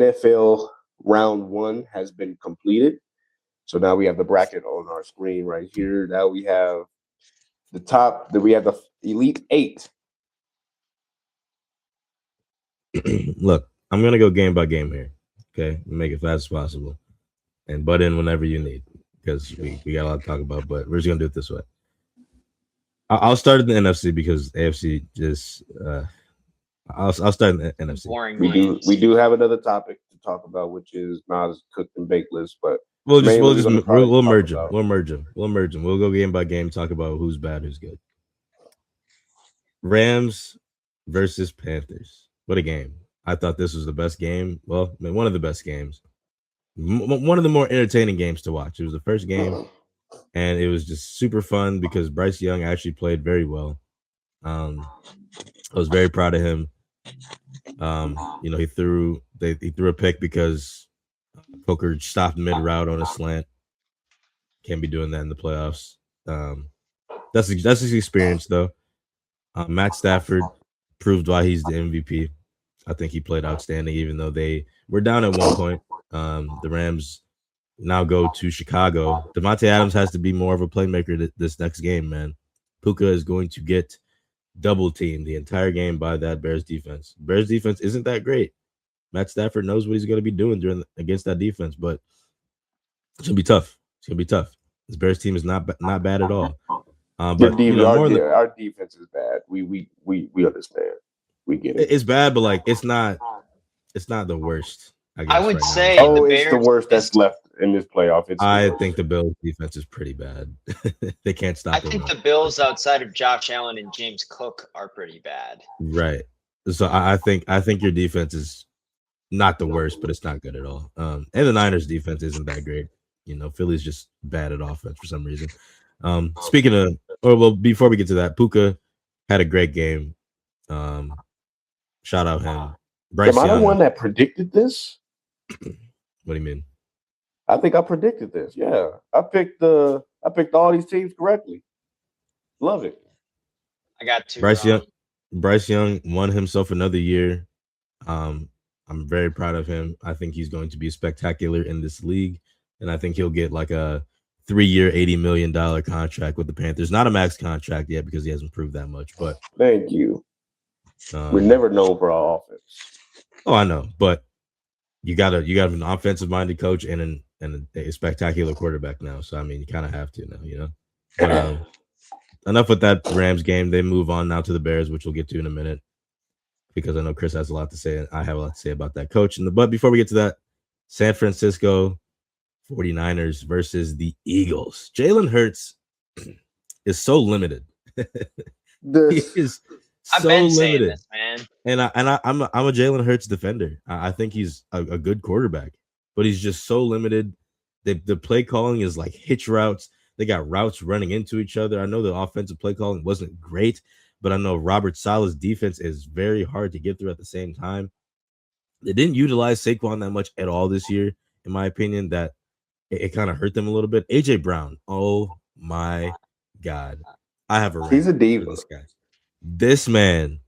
NFL round 1 has been completed. So now we have the bracket on our screen right here. Now we have the top. We have the Elite 8. Look, I'm gonna go game by game here. Okay, make it fast as possible, and butt in whenever you need because we got a lot to talk about. But we're just gonna do it this way. I'll start in the NFC because AFC just. I'll start in the NFC. Boring We games. do have another topic to talk about, which is NAZ cooked and baked list, but We'll mainly we're gonna probably we'll talk merge them. about- We'll merge them. We'll merge them. We'll go game by game, talk about who's bad, who's good. Rams versus Panthers. What a game! I thought this was the best game. Well, I mean, one of the best games. One of the more entertaining games to watch. It was the first game, and it was just super fun because Bryce Young actually played very well. I was very proud of him. He threw a pick because Coker stopped mid route on a slant. Can't be doing that in the playoffs. That's his experience though. Matt Stafford proved why he's the MVP. I think he played outstanding, even though they were down at one point. The Rams now go to Chicago. Devontae Adams has to be more of a playmaker this next game, man. Puka is going to get double teamed the entire game by that Bears defense. Bears defense isn't that great. Matt Stafford knows what he's going to be doing against that defense, but it's gonna be tough. It's gonna be tough. This Bears team is not bad at all. But our defense is bad. We understand. We get it. It's bad, but like it's not the worst. I guess, I would right say now. it's the worst that's left in this playoff. I think the Bills defense is pretty bad. They can't stop. I think the Bills outside of Josh Allen and James Cook are pretty bad. Right. So I think your defense is not the worst, but it's not good at all. And the Niners defense isn't that great. Philly's just bad at offense for some reason. Speaking of, before we get to that, Puka had a great game. Shout out him. Bryce Am I the Young. one that predicted this? What do you mean? I think I predicted this. Yeah, I picked all these teams correctly. Love it. I got two. Bryce Young won himself another year. I'm very proud of him. I think he's going to be spectacular in this league, and I think he'll get like a 3-year, $80 million contract with the Panthers. Not a max contract yet because he hasn't proved that much. But thank you. We're never known for our offense. Oh, I know, but you got an offensive minded coach and a spectacular quarterback now. So I mean, you kind of have to now, But, enough with that Rams game. They move on now to the Bears, which we'll get to in a minute, because I know Chris has a lot to say, and I have a lot to say about that coach. But before we get to that, San Francisco 49ers versus the Eagles. Jalen Hurts is so limited. He is I've so been limited, saying this, man. And I'm a Jalen Hurts defender. I think he's a good quarterback, but he's just so limited. The play calling is like hitch routes. They got routes running into each other. I know the offensive play calling wasn't great, but I know Robert Saleh's defense is very hard to get through at the same time. They didn't utilize Saquon that much at all this year, in my opinion. That it kind of hurt them a little bit. AJ Brown, oh my God, I have a he's a diva. This guy. This man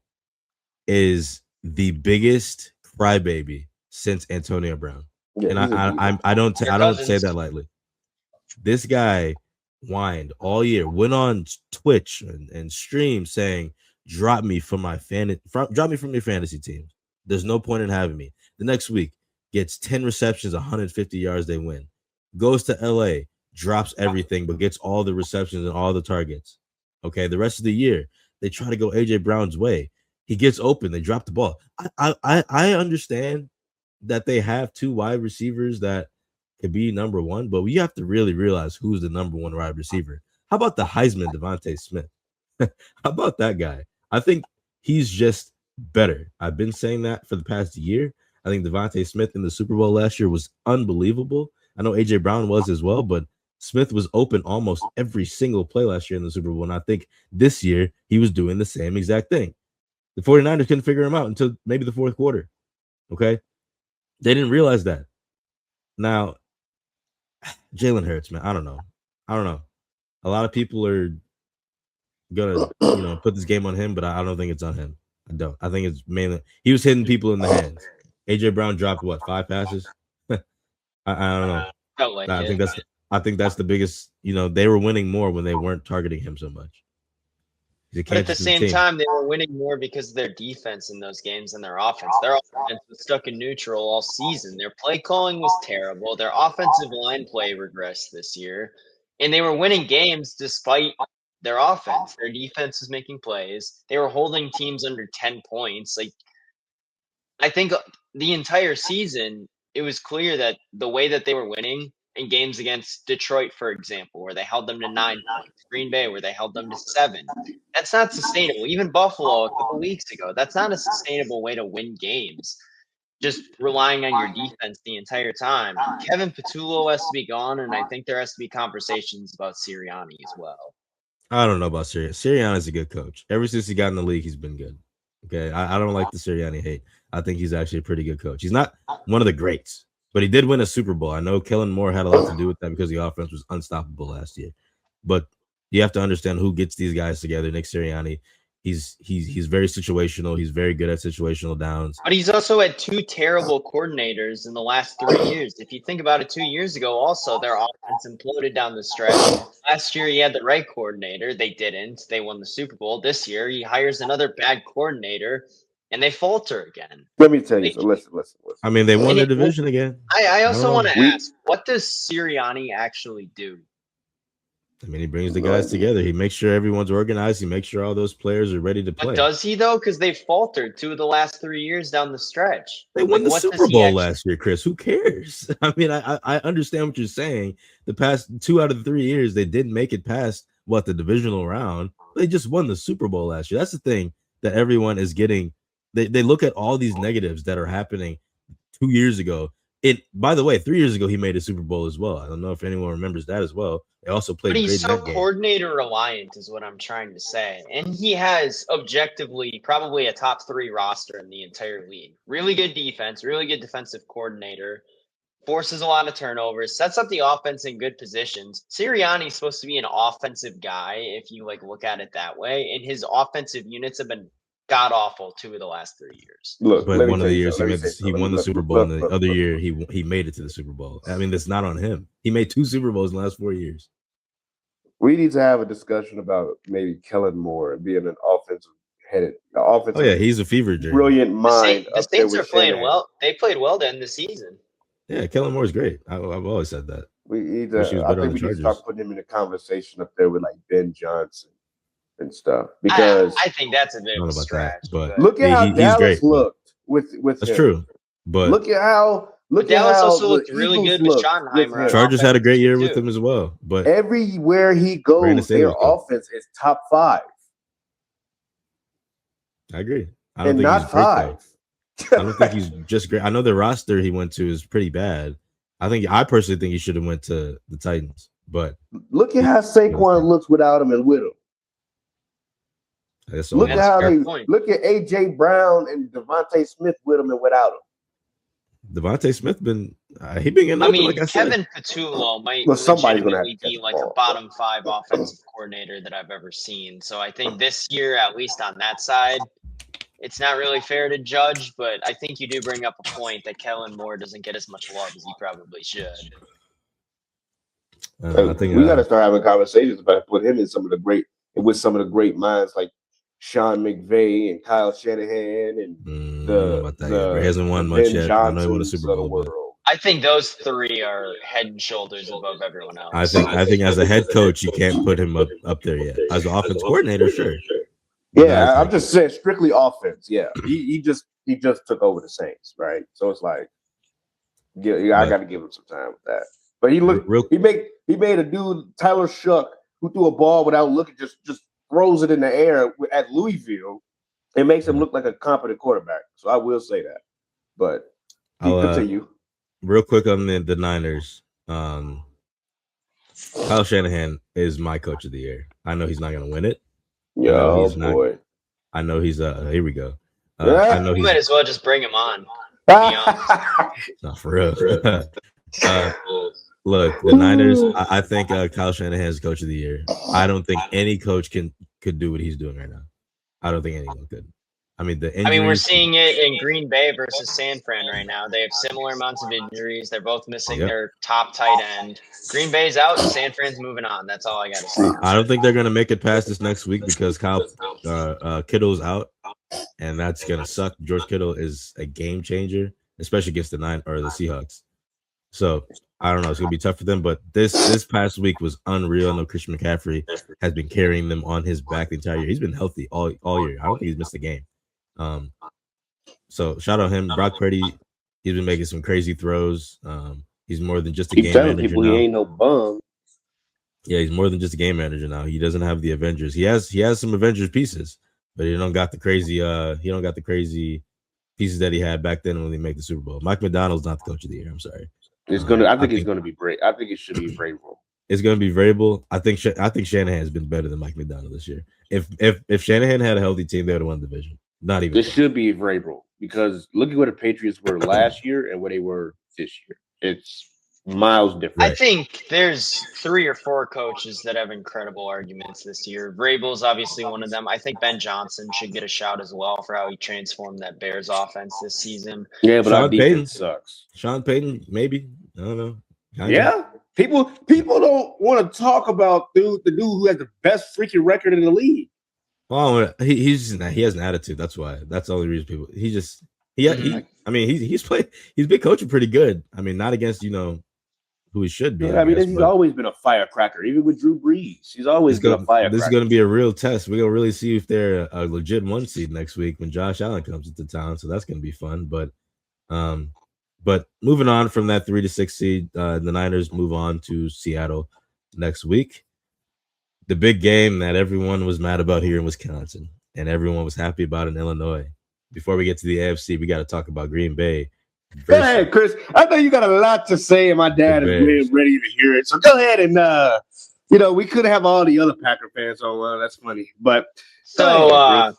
is the biggest crybaby since Antonio Brown, and I don't say that lightly. This guy whined all year, went on Twitch and stream saying, "Drop me from your fantasy team. There's no point in having me." The next week, gets 10 receptions, 150 yards, they win. Goes to LA, drops everything, but gets all the receptions and all the targets. Okay, the rest of the year, they try to go AJ Brown's way. He gets open, they drop the ball. I understand that they have two wide receivers that could be number one, but we have to really realize who's the number one wide receiver. How about the Heisman Devontae Smith? How about that guy? I think he's just better. I've been saying that for the past year. I think Devontae Smith in the Super Bowl last year was unbelievable. I know AJ Brown was as well, but Smith was open almost every single play last year in the Super Bowl. And I think this year he was doing the same exact thing. The 49ers couldn't figure him out until maybe the fourth quarter. Okay. They didn't realize that. Now, Jalen Hurts, man, I don't know. A lot of people are gonna put this game on him, but I don't think it's on him. I don't. I think it's mainly he was hitting people in the hands. AJ Brown dropped what 5 passes? I don't know. Felt like I think that's the biggest. They were winning more when they weren't targeting him so much. But at the same time, they were winning more because of their defense in those games and their offense. Their offense was stuck in neutral all season. Their play calling was terrible. Their offensive line play regressed this year. And they were winning games despite their offense. Their defense was making plays. They were holding teams under 10 points. Like, I think the entire season, it was clear that the way that they were winning in games against Detroit, for example, where they held them to 9 points, Green Bay, where they held them to 7. That's not sustainable. Even Buffalo a couple weeks ago, that's not a sustainable way to win games. Just relying on your defense the entire time. Kevin Patullo has to be gone, and I think there has to be conversations about Sirianni as well. I don't know about Sirianni. Sirianni's a good coach. Ever since he got in the league, he's been good. Okay, I don't like the Sirianni hate. I think he's actually a pretty good coach. He's not one of the greats, but he did win a Super Bowl. I know Kellen Moore had a lot to do with that because the offense was unstoppable last year. But you have to understand who gets these guys together. Nick Sirianni, he's very situational. He's very good at situational downs. But he's also had 2 terrible coordinators in the last 3 years. If you think about it, 2 years ago, also their offense imploded down the stretch. Last year, he had the right coordinator. They didn't. They won the Super Bowl. This year, he hires another bad coordinator, and they falter again. Let me tell you. So listen. I mean, they won the division again. I also want to ask, what does Sirianni actually do? I mean, he brings the guys together. He makes sure everyone's organized. He makes sure all those players are ready to play. But does he, though? Because they faltered 2 of the last 3 years down the stretch. They won the Super Bowl last year, Chris. Who cares? I mean, I understand what you're saying. The past 2 out of the 3 years, they didn't make it past, the divisional round. They just won the Super Bowl last year. That's the thing that everyone is getting. They look at all these negatives that are happening 2 years ago. By the way, 3 years ago, he made a Super Bowl as well. I don't know if anyone remembers that as well. They also played. But he's so coordinator reliant, is what I'm trying to say. And he has objectively probably a top 3 roster in the entire league. Really good defense, really good defensive coordinator, forces a lot of turnovers, sets up the offense in good positions. Sirianni's supposed to be an offensive guy, if you look at it that way. And his offensive units have been god awful 2 of the last 3 years. Look, but one of the years he won the Super Bowl, and the other year he made it to the Super Bowl. I mean, that's not on him. He made 2 Super Bowls in the last 4 years. We need to have a discussion about maybe Kellen Moore being an offensive. Oh yeah, he's a fever dream. Brilliant mind. The Saints are playing well. They played well to end the season. Yeah, Kellen Moore's great. I've always said that. We need to. I think we need to start putting him in a conversation up there with Ben Johnson and stuff, because I think that's a bit of a stretch. But look at how Dallas looked with that's him. True. But look at how Dallas also looked really good with Schottenheimer. Chargers had a great year with him as well. But everywhere he goes, their offense is top 5. I agree. I don't think he's 5. I don't think he's just great. I know the roster he went to is pretty bad. I personally think he should have went to the Titans. But look at how Saquon looks without him and with him. Look at how look at AJ Brown and Devontae Smith with him and without him. Devontae Smith been getting open, like I said. Kevin Patullo might somebody's gonna be like a bottom 5 offensive coordinator that I've ever seen. So I think this year, at least on that side, it's not really fair to judge. But I think you do bring up a point that Kellen Moore doesn't get as much love as he probably should. I think we got to start having conversations about put him in some of the great minds like Sean McVay and Kyle Shanahan and he hasn't won much yet. I know he won a Super Bowl. I think those 3 are head and shoulders above everyone else. I think as a head coach, you can't put him up there yet. As an offense coordinator, sure. Yeah, I'm just saying strictly offense. Yeah, he just took over the Saints, right? So it's like, I got to give him some time with that. But he made a dude, Tyler Shuck, who threw a ball without looking, just throws it in the air at Louisville. It makes him look like a competent quarterback. So I will say that. But continue. Real quick on the Niners. Kyle Shanahan is my coach of the year. I know he's not going to win it. Boy. I know he's here we go. I know you might as well just bring him on. Not for real. Look, the Niners, I think Kyle Shanahan is coach of the year. I don't think any coach could do what he's doing right now. I don't think anyone could. I mean, the injuries. I mean, we're seeing it in Green Bay versus San Fran right now. They have similar amounts of injuries. They're both missing their top tight end. Green Bay's out. San Fran's moving on. That's all I got to say. I don't think they're going to make it past this next week because Kittle's out, and that's going to suck. George Kittle is a game changer, especially against the Seahawks. So I don't know. It's going to be tough for them. But this past week was unreal. No, Christian McCaffrey has been carrying them on his back the entire year. He's been healthy all year. I don't think he's missed a game. So shout out him. Brock Purdy, he's been making some crazy throws. He's more than just a game manager people now. He ain't no bum. Yeah, he's more than just a game manager now. He doesn't have the Avengers. He has some Avengers pieces, but he don't got the crazy pieces that he had back then when they made the Super Bowl. Mike McDonald's not the coach of the year. I'm sorry. I think it's gonna be great. I think it should be Vrabel. It's gonna be Vrabel. I think Shanahan has been better than Mike McDonald this year. If Shanahan had a healthy team, they would have won the division. Not even. This should be Vrabel because look at what the Patriots were last year and what they were this year. It's miles different. I think there's 3 or 4 coaches that have incredible arguments this year. Vrabel's obviously one of them. I think Ben Johnson should get a shout as well for how he transformed that Bears offense this season. Yeah, but our defense sucks. Sean Payton, maybe. I don't know. People don't want to talk about the dude who has the best freaking record in the league. Well, he has an attitude. That's why. That's the only reason people. He's been coaching pretty good. I mean, not against who he should be. Yeah, he's always been a firecracker, even with Drew Brees. He's always been a firecracker. This is going to be a real test. We're going to really see if they're a legit 1 seed next week when Josh Allen comes into town. So that's going to be fun. But moving on from that 3 to 6 seed, the Niners move on to Seattle next week. The big game that everyone was mad about here in Wisconsin and everyone was happy about in Illinois. Before we get to the AFC, we got to talk about Green Bay. Go ahead, Chris. I know you got a lot to say, and my dad is ready to hear it. So go ahead and we could have all the other Packer fans on. Well, that's funny, but so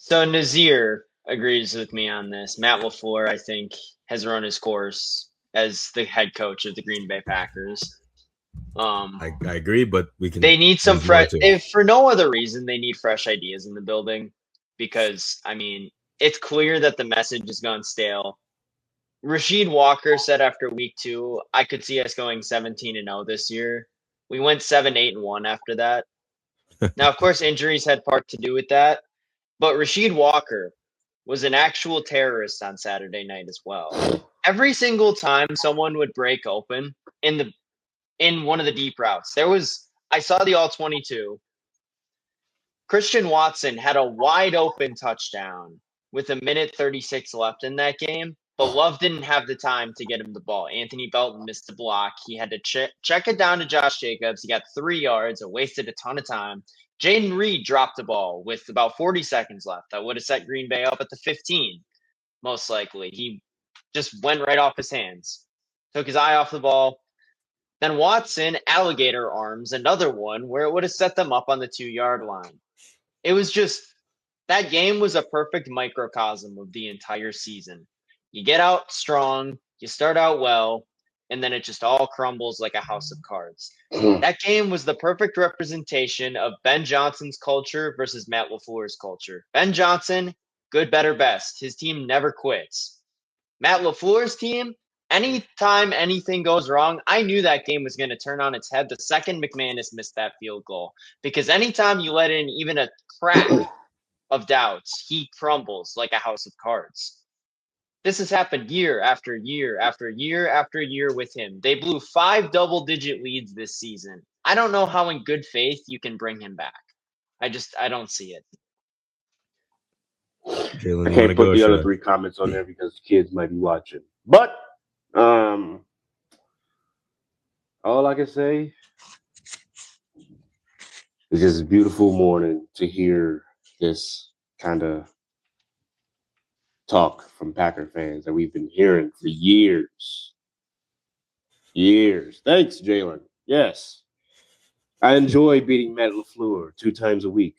Nazir agrees with me on this. Matt LaFleur, I think, has run his course as the head coach of the Green Bay Packers. I agree, but they need some fresh. If for no other reason, they need fresh ideas in the building because it's clear that the message has gone stale. Rasheed Walker said after week 2, I could see us going 17-0 this year. We went 7-8-1 after that. Now, of course, injuries had part to do with that, but Rasheed Walker was an actual terrorist on Saturday night as well. Every single time someone would break open in one of the deep routes, I saw the all-22. Christian Watson had a wide open touchdown with 1:36 left in that game. But Love didn't have the time to get him the ball. Anthony Belton missed the block. He had to check it down to Josh Jacobs. He got 3 yards and wasted a ton of time. Jaden Reed dropped the ball with about 40 seconds left. That would have set Green Bay up at the 15, most likely. He just went right off his hands. Took his eye off the ball. Then Watson, alligator arms, another one where it would have set them up on the 2-yard line. It was just, that game was a perfect microcosm of the entire season. You get out strong, you start out well, and then it just all crumbles like a house of cards. That game was the perfect representation of Ben Johnson's culture versus Matt LaFleur's culture. Ben Johnson, good, better, best. His team never quits. Matt LaFleur's team, anytime anything goes wrong, I knew that game was going to turn on its head the second McManus missed that field goal. Because anytime you let in even a crack of doubts, he crumbles like a house of cards. This has happened year after year after year after year with him. They blew 5 double-digit leads this season. I don't know how in good faith you can bring him back. I don't see it. Jalen, I can't put the other 3 comments on there because kids might be watching. But all I can say is just a beautiful morning to hear this kind of talk from Packer fans that we've been hearing for years. Thanks, Jalen. Yes. I enjoy beating Matt LaFleur 2 times a week.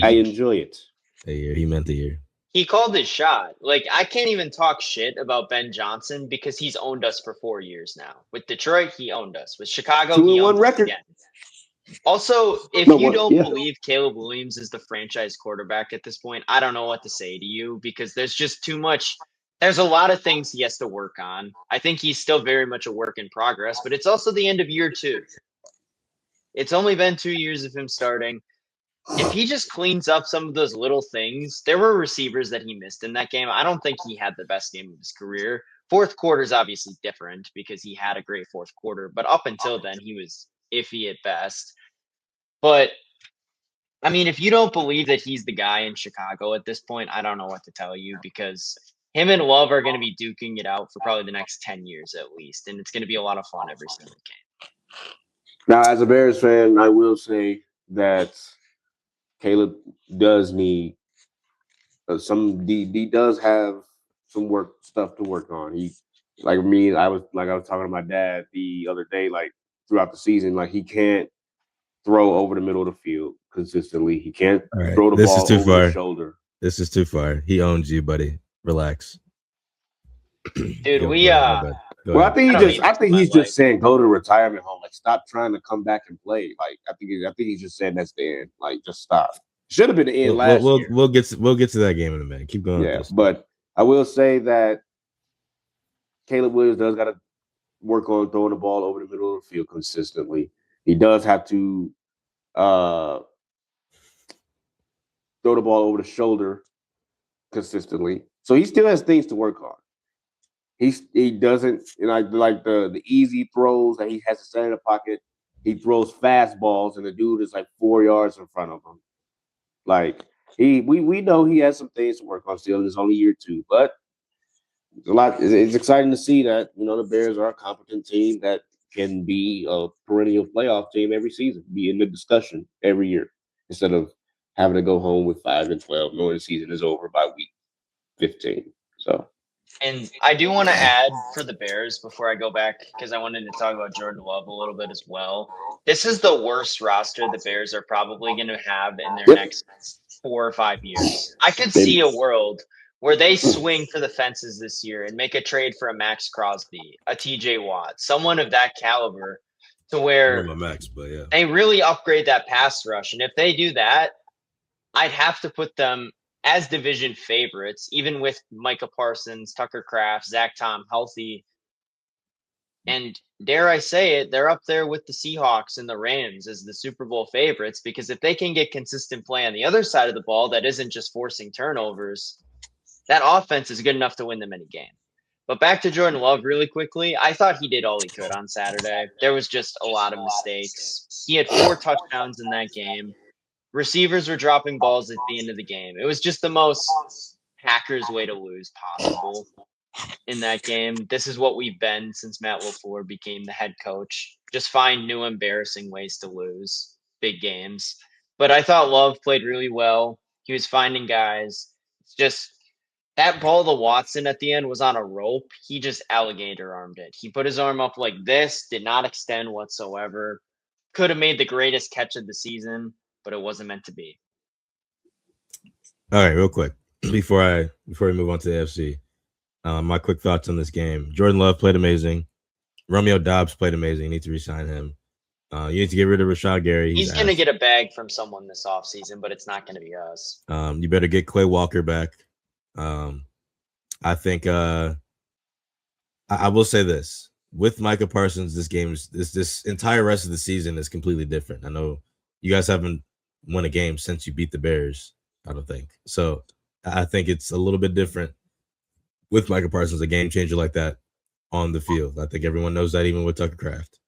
I enjoy it. A year. He meant a year. He called his shot. I can't even talk shit about Ben Johnson because he's owned us for 4 years now. With Detroit, he owned us. With Chicago, he owned us again. Also, if you don't believe Caleb Williams is the franchise quarterback at this point, I don't know what to say to you because there's just too much. There's a lot of things he has to work on. I think he's still very much a work in progress, but it's also the end of year 2. It's only been 2 years of him starting. If he just cleans up some of those little things, there were receivers that he missed in that game. I don't think he had the best game of his career. Fourth quarter is obviously different because he had a great fourth quarter, but up until then, he was iffy at best. But I mean, if you don't believe that he's the guy in Chicago at this point, I don't know what to tell you because him and Love are going to be duking it out for probably the next 10 years at least, and it's going to be a lot of fun every single game. Now, as a Bears fan, I will say that Caleb does need he does have some stuff to work on. He, like me, I was talking to my dad the other day, like throughout the season, like he can't throw over the middle of the field consistently. He can't throw the ball over his shoulder. This is too far. He owns you, buddy. Relax. Dude, well, I think he's just saying go to retirement home. Like, stop trying to come back and play. Like, I think he's just saying that's the end. Like, just stop. Should have been the end last year. We'll get to that game in a minute. Keep going. Yeah, but I will say that Caleb Williams does got to work on throwing the ball over the middle of the field consistently. He does have to throw the ball over the shoulder consistently. So he still has things to work on. He doesn't, like the easy throws that he has to set in the pocket. He throws fastballs, and the dude is like 4 yards in front of him. Like we know he has some things to work on still. It's only year 2, but it's exciting to see that the Bears are a competent team that can be a perennial playoff team every season, be in the discussion every year instead of having to go home with 5-12, knowing the season is over by week 15. So. And I do want to add for the Bears before I go back, because I wanted to talk about Jordan Love a little bit as well. This is the worst roster the Bears are probably going to have in their next 4 or 5 years. I could see a world where they swing for the fences this year and make a trade for a Max Crosby, a TJ Watt, someone of that caliber, to where they really upgrade that pass rush. And if they do that, I'd have to put them as division favorites, even with Micah Parsons, Tucker Kraft, Zach Tom healthy. And dare I say it, they're up there with the Seahawks and the Rams as the Super Bowl favorites, because if they can get consistent play on the other side of the ball that isn't just forcing turnovers, that offense is good enough to win them any game. But back to Jordan Love really quickly. I thought he did all he could on Saturday. There was just a lot of mistakes. He had 4 touchdowns in that game. Receivers were dropping balls at the end of the game. It was just the most Packers way to lose possible in that game. This is what we've been since Matt LaFleur became the head coach. Just find new embarrassing ways to lose big games. But I thought Love played really well. He was finding guys. It's just that ball to Watson at the end was on a rope. He just alligator armed it. He put his arm up like this, did not extend whatsoever. Could have made the greatest catch of the season, but it wasn't meant to be. All right, real quick before we move on to the AFC, my quick thoughts on this game. Jordan Love played amazing. Romeo Doubs played amazing. You need to re-sign him. You need to get rid of Rashad Gary. He's going to get a bag from someone this offseason, but it's not going to be us. You better get Clay Walker back. I think I will say this. With Micah Parsons, this entire rest of the season is completely different. I know you guys haven't won a game since you beat the Bears, I don't think. So I think it's a little bit different with Micah Parsons, a game changer like that on the field. I think everyone knows that, even with Tucker Kraft.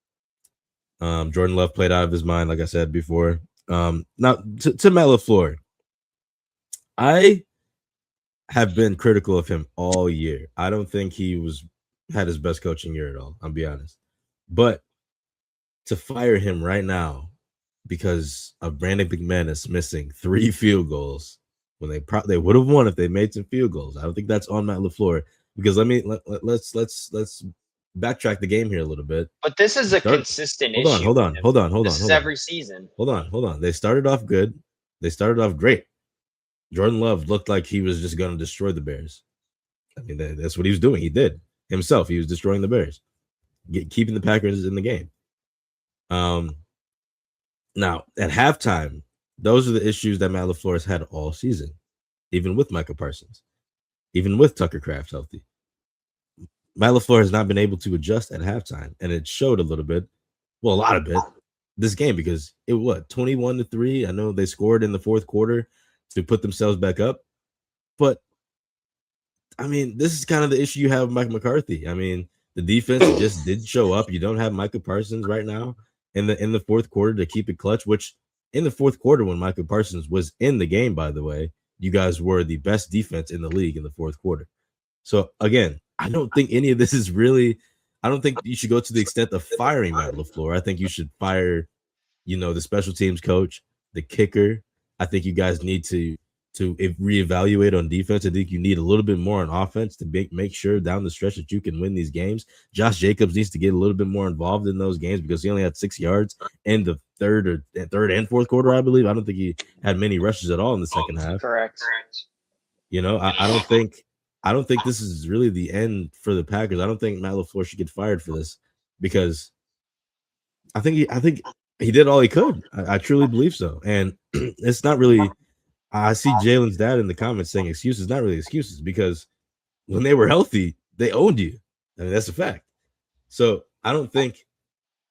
Jordan Love played out of his mind, like I said before. Now, to Matt LaFleur, I have been critical of him all year. I don't think he had his best coaching year at all, I'll be honest. But to fire him right now because of Brandon McManus missing 3 field goals when they would have won if they made some field goals. I don't think that's on Matt LaFleur, because let's backtrack the game here a little bit. But this is a consistent issue. Hold on. This is every season. Hold on. They started off good. They started off great. Jordan Love looked like he was just going to destroy the Bears. I mean, that's what he was doing. He did himself. He was destroying the Bears, keeping the Packers in the game. Now, at halftime, those are the issues that Matt LaFleur has had all season, even with Micah Parsons, even with Tucker Kraft healthy. Matt LaFleur has not been able to adjust at halftime, and it showed a little bit, well, a lot of it, this game, because it was 21-3. I know they scored in the fourth quarter to put themselves back up, but I mean, this is kind of the issue you have with Mike McCarthy. I mean, the defense just did show up. You don't have Micah Parsons right now in the fourth quarter to keep it clutch, which in the fourth quarter when Micah Parsons was in the game, by the way, you guys were the best defense in the league in the fourth quarter. So again, I don't think any of this is really, I don't think you should go to the extent of firing Matt LaFleur. I think you should fire, the special teams coach, the kicker. I think you guys need to reevaluate on defense. I think you need a little bit more on offense to make sure down the stretch that you can win these games. Josh Jacobs needs to get a little bit more involved in those games because he only had 6 yards in the third and fourth quarter, I believe. I don't think he had many rushes at all in the second half. Correct. I don't think this is really the end for the Packers. I don't think Matt LaFleur should get fired for this because I think he did all he could. I truly believe so. And it's not really. I see Jalen's dad in the comments saying excuses, not really excuses, because when they were healthy, they owned you. I mean, that's a fact. So I don't think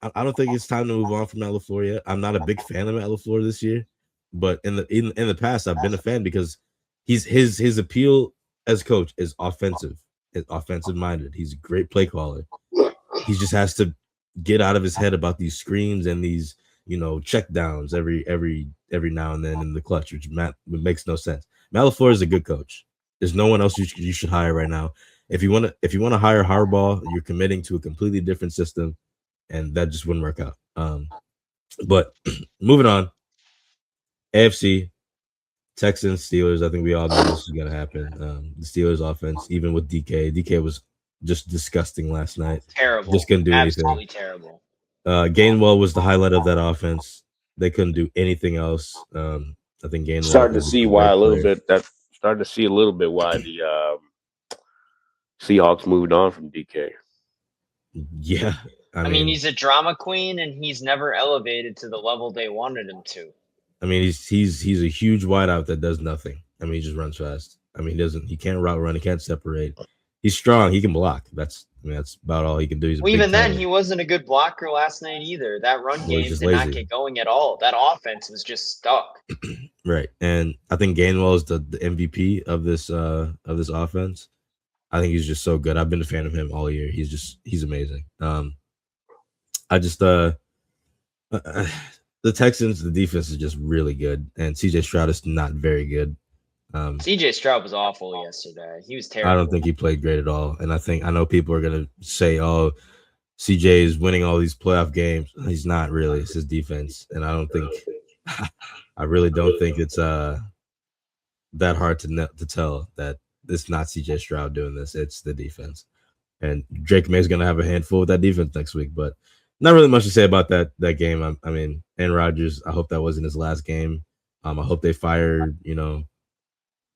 it's time to move on from Matt LaFleur yet. I'm not a big fan of Matt LaFleur this year, but in the past, I've been a fan because his appeal as coach is offensive minded. He's a great play caller. He just has to get out of his head about these screens and these check downs every now and then in the clutch, which makes no sense. Matt LaFleur is a good coach. There's no one else you should hire right now. If you want to hire Harbaugh, you're committing to a completely different system, and that just wouldn't work out. But moving on, AFC, Texans, Steelers. I think we all knew this was gonna happen. The Steelers offense, even with DK was just disgusting last night. Terrible. Just couldn't do Absolutely anything. Terrible. Gainwell was the highlight of that offense. They couldn't do anything else. I think Gainwell started to see why a little bit why the Seahawks moved on from DK. Yeah, I mean, he's a drama queen, and he's never elevated to the level they wanted him to. I mean, he's a huge wideout that does nothing. I mean, he just runs fast. I mean, he can't route run, he can't separate. He's strong, he can block. That's about all he can do. Even then, he wasn't a good blocker last night either. That run game did not get going at all. That offense was just stuck. Right, and I think Gainwell is the MVP of this offense. I think he's just so good. I've been a fan of him all year. He's amazing. The Texans, the defense is just really good, and CJ Stroud is not very good. CJ Stroud was awful yesterday. He was terrible. I don't think he played great at all. And I know people are gonna say, "Oh, CJ is winning all these playoff games." He's not really. It's his defense, and I really don't think it's that hard to tell that it's not CJ Stroud doing this. It's the defense, and Drake May is gonna have a handful with that defense next week. But not really much to say about that game. I mean, Aaron Rodgers. I hope that wasn't his last game. I hope they fired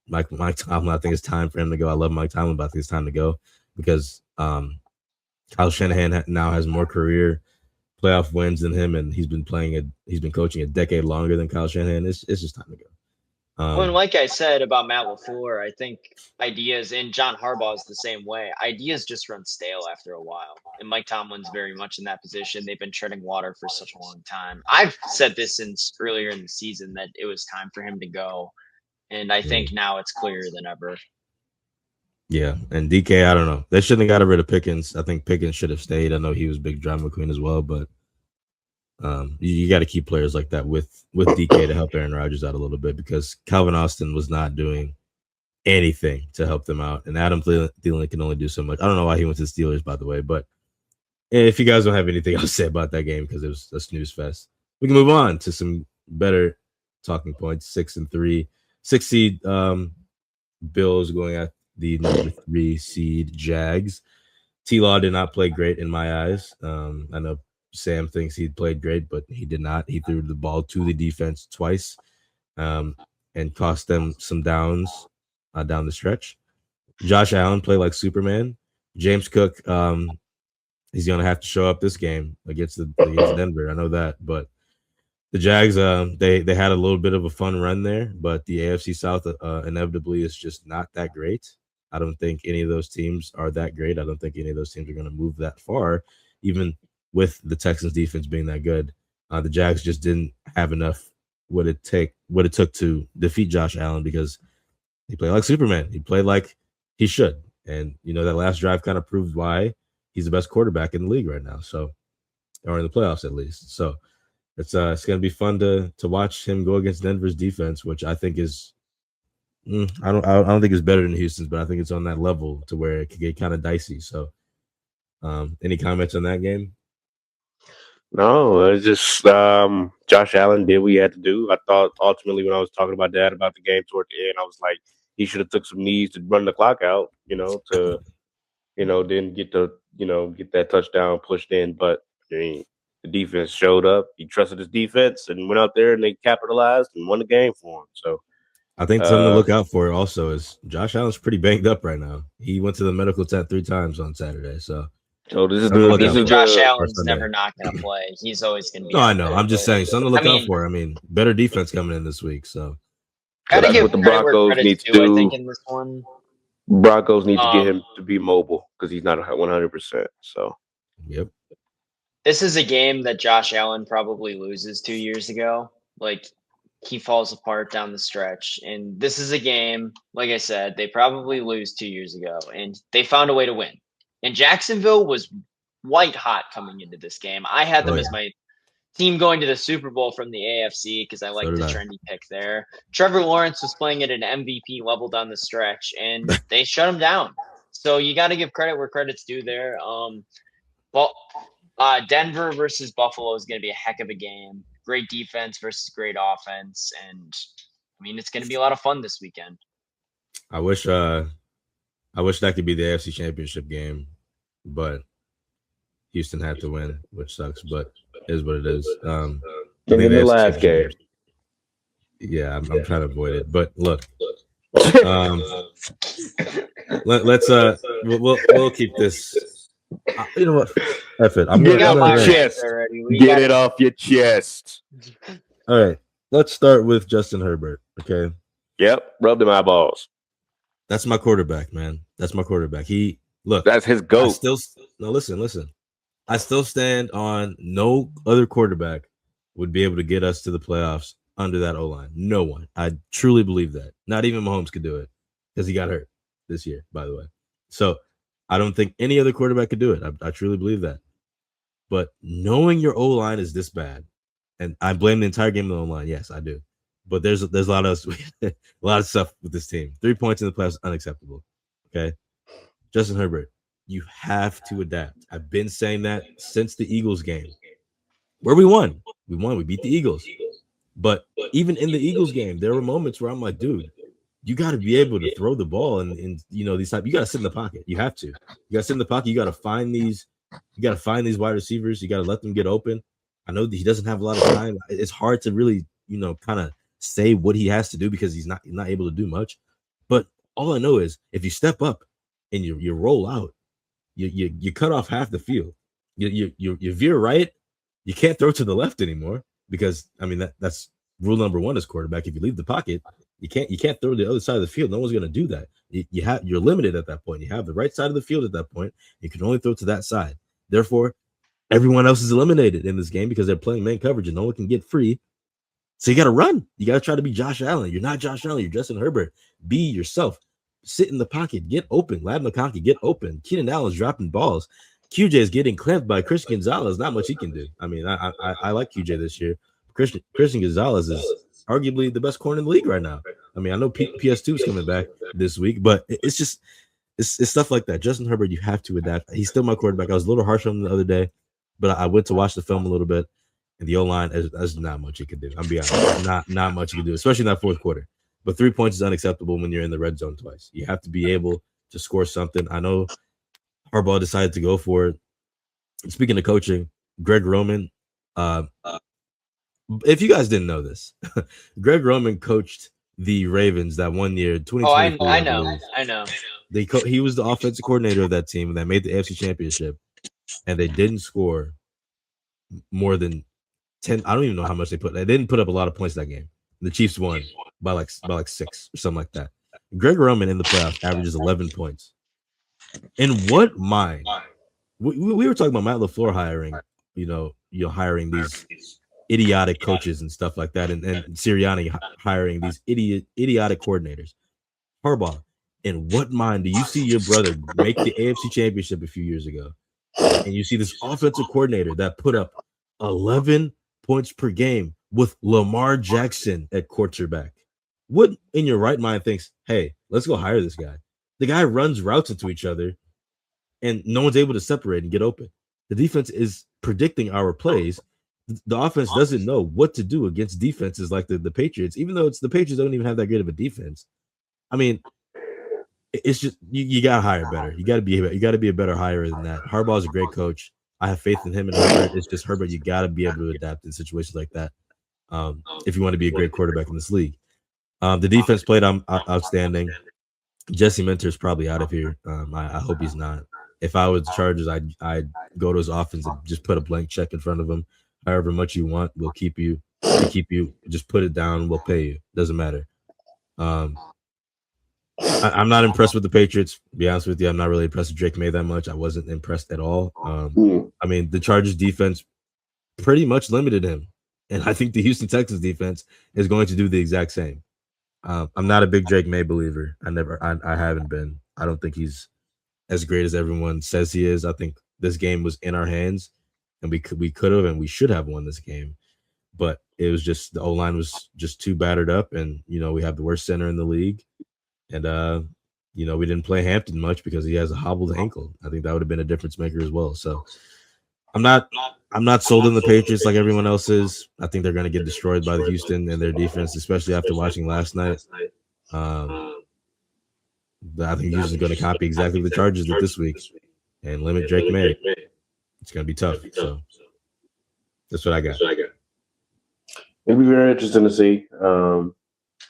Mike Tomlin. I think it's time for him to go. I love Mike Tomlin, but I think it's time to go because Kyle Shanahan now has more career playoff wins than him, and he's been coaching a decade longer than Kyle Shanahan. It's just time to go. And like I said about Matt LaFleur, I think ideas, and John Harbaugh is the same way. Ideas just run stale after a while, and Mike Tomlin's very much in that position. They've been treading water for such a long time. I've said this since earlier in the season that it was time for him to go. And I think now it's clearer than ever. Yeah, and DK, I don't know. They shouldn't have got rid of Pickens. I think Pickens should have stayed. I know he was big drama queen as well, but you got to keep players like that with DK to help Aaron Rodgers out a little bit because Calvin Austin was not doing anything to help them out, and Adam Thielen can only do so much. I don't know why he went to the Steelers, by the way, but if you guys don't have anything else to say about that game because it was a snooze fest, we can move on to some better talking points. 6-3. 6 seed Bills going at the number 3 seed Jags. T-Law did not play great in my eyes. I know Sam thinks he played great, but he did not. He threw the ball to the defense twice and cost them some downs down the stretch. Josh Allen played like Superman. James Cook, he's going to have to show up this game against Denver. I know that, but The Jags, they had a little bit of a fun run there, but the AFC South inevitably is just not that great. I don't think any of those teams are that great. I don't think any of those teams are going to move that far, even with the Texans defense being that good. The Jags just didn't have enough what it took to defeat Josh Allen because he played like Superman. He played like he should. And, that last drive kind of proved why he's the best quarterback in the league right now. So, or in the playoffs at least. So it's going to be fun to watch him go against Denver's defense, which I think is I don't think it's better than Houston's, but I think it's on that level to where it could get kind of dicey. So, any comments on that game? No, it's just Josh Allen did what he had to do. I thought ultimately when I was talking about that about the game toward the end, I was like, he should have took some knees to run the clock out, to then get that touchdown pushed in. But I mean, the defense showed up. He trusted his defense and went out there and they capitalized and won the game for him. So I think something to look out for also is Josh Allen's pretty banged up right now. He went to the medical tent 3 times on Saturday. So this is Josh Allen's never not going to play. He's always going to be. No, I know. I'm just saying something to look out for. I mean, better defense coming in this week. So gotta give what the Broncos need to do. I think in this one, Broncos need to get him to be mobile because he's not 100%. So, yep. This is a game that Josh Allen probably loses 2 years ago. Like, he falls apart down the stretch. And this is a game, like I said, they probably lose 2 years ago. And they found a way to win. And Jacksonville was white hot coming into this game. I had them as my team going to the Super Bowl from the AFC because I like the trendy pick there. Trevor Lawrence was playing at an MVP level down the stretch, and they shut him down. So you got to give credit where credit's due there. Denver versus Buffalo is going to be a heck of a game. Great defense versus great offense, and I mean it's going to be a lot of fun this weekend. I wish that could be the AFC Championship game, but Houston had to win, which sucks, but it is what it is. In the last game. Yeah, I'm trying to avoid it. But look, let's we'll keep this. You know what? F it. Get it off your chest. Get it off your chest. All right. Let's start with Justin Herbert. Okay. Yep. Rub them eyeballs. That's my quarterback, man. That's my quarterback. That's his GOAT. Listen. I still stand on no other quarterback would be able to get us to the playoffs under that O-line. No one. I truly believe that. Not even Mahomes could do it because he got hurt this year, by the way. So I don't think any other quarterback could do it. I truly believe that. But knowing your O-line is this bad, and I blame the entire game on the O-line. Yes, I do. But there's a lot of stuff with this team. 3 points in the playoffs is unacceptable. Okay, Justin Herbert, you have to adapt. I've been saying that since the Eagles game, where we won. We beat the Eagles. But even in the Eagles game, there were moments where I'm like, dude, you got to be able to throw the ball, and these type. You got to sit in the pocket. You have to. You got to sit in the pocket. You got to find these. You got to find these wide receivers. You got to let them get open. I know that he doesn't have a lot of time. It's hard to really, kind of say what he has to do because he's not able to do much. But all I know is if you step up and you roll out, you cut off half the field. You veer right. You can't throw to the left anymore because that's rule number 1 as quarterback. If you leave the pocket, you can't throw to the other side of the field. No one's going to do that. You're limited at that point. You have the right side of the field at that point. You can only throw to that side. Therefore, everyone else is eliminated in this game because they're playing man coverage and no one can get free. So you got to run. You got to try to be Josh Allen. You're not Josh Allen. You're Justin Herbert. Be yourself. Sit in the pocket. Get open. Lad McConkey, get open. Keenan Allen's dropping balls. QJ is getting clamped by Christian Gonzalez. Not much he can do. I mean, I like QJ this year. Christian Gonzalez is arguably the best corner in the league right now. I mean, I know PS2 is coming back this week, but it's just it's stuff like that. Justin Herbert, you have to adapt. He's still my quarterback. I was a little harsh on him the other day, but I went to watch the film a little bit, and the O-line, there's not much he can do. I'm being honest. Not much he can do, especially in that fourth quarter. But 3 points is unacceptable when you're in the red zone twice. You have to be able to score something. I know Harbaugh decided to go for it. Speaking of coaching, Greg Roman, if you guys didn't know this, Greg Roman coached the Ravens that 1 year, 2024. I know. He was the offensive coordinator of that team that made the AFC Championship, and they didn't score more than 10. I don't even know how much they put. They didn't put up a lot of points that game. The Chiefs won by like 6 or something like that. Greg Roman in the playoffs averages 11 points. In what mind? We were talking about Matt LaFleur hiring, hiring these idiotic coaches and stuff like that, and Sirianni hiring these idiotic coordinators. Harbaugh, in what mind do you see your brother make the AFC Championship a few years ago, and you see this offensive coordinator that put up 11 points per game with Lamar Jackson at quarterback? What in your right mind thinks, hey, let's go hire this guy? The guy runs routes into each other, and no one's able to separate and get open. The defense is predicting our plays. The offense doesn't know what to do against defenses like the Patriots, even though the Patriots don't even have that great of a defense. I mean, it's just you gotta hire better. You gotta be a better hirer than that. Harbaugh's a great coach. I have faith in him and Herbert. It's just Herbert. You gotta be able to adapt in situations like that if you want to be a great quarterback in this league. The defense played outstanding. Jesse Minter's probably out of here. I hope he's not. If I was the Chargers, I'd go to his offense and just put a blank check in front of him. However much you want, we'll keep you. Just put it down. We'll pay you. Doesn't matter. I'm not impressed with the Patriots. To be honest with you, I'm not really impressed with Drake May that much. I wasn't impressed at all. I mean, the Chargers defense pretty much limited him, and I think the Houston Texans defense is going to do the exact same. I'm not a big Drake May believer. I haven't been. I don't think he's as great as everyone says he is. I think this game was in our hands, and we could have and we should have won this game, but it was just the O-line was just too battered up, and we have the worst center in the league, and we didn't play Hampton much because he has a hobbled ankle. I think that would have been a difference maker as well. So I'm not sold on the Patriots like everyone else is. I think they're going to get destroyed by the Houston and their defense, especially after watching last night. I think Houston's going to copy exactly what the Chargers did this week and limit Drake May. It's going to be tough. So that's what I got. It'll be very interesting to see.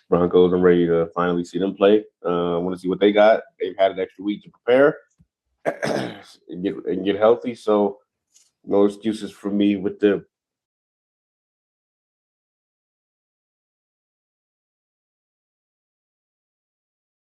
Broncos, I'm ready to finally see them play. I want to see what they got. They've had an extra week to prepare and get healthy. So no excuses for me with the